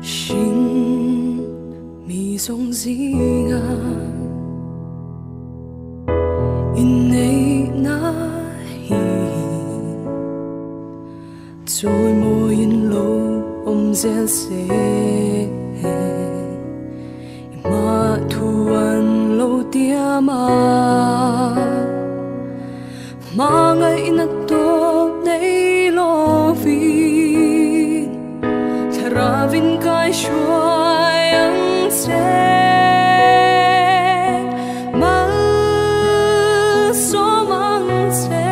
心迷踪之眼，因你那意，在無言路om這些，馬途雲路dia mà ngày nát tốt đây lo vì thà vin cái xoay anh sẽ mà số mang sẽ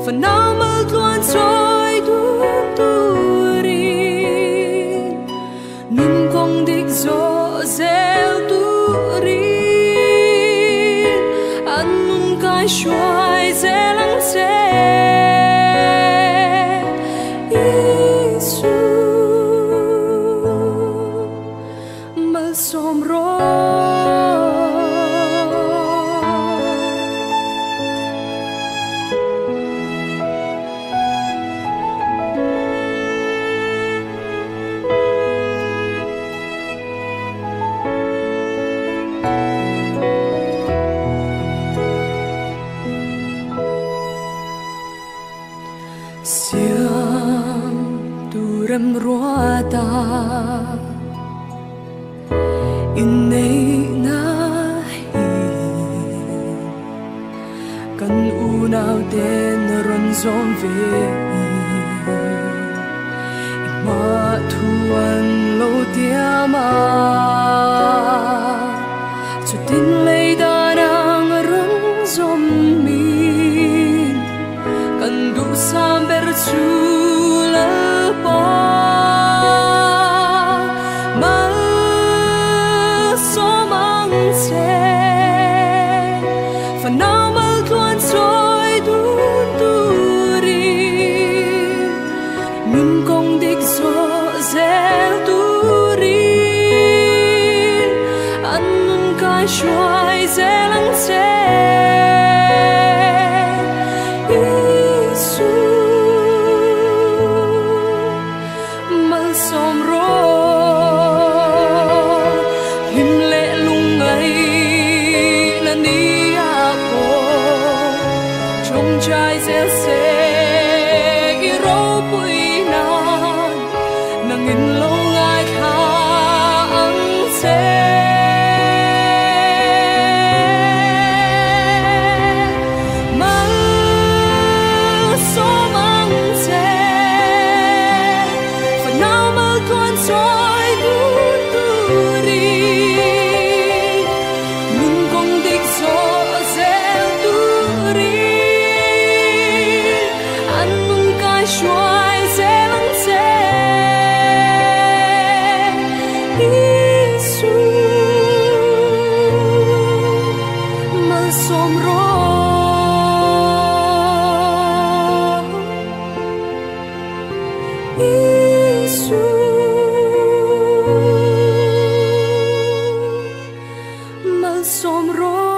phần nào mà luôn trôi đúng tu đi nun công đích gió gieo tu đi anh nun cái xoay sẽ lắng sẽ siang turem ruata inay nahi kan unaw den ron zom ve imatuan lo diama cho tin lay danang ron zom min kan du samber chula pa ma so mang se phần nào mà luôn trôi du tu ri nhưng công đích gió gieo tu ri anh nun cái xoay gieo lắng se trai sẽ sẽ rô bụi nan nàng in lâu ngài khá ăn sẽ mang số mang sẽ phần nào mà con soi đun tu đi nun công đích gió gieo tu đi xoay sẽ lắng sẽ Isu mà xóm rô Isu mà xóm rô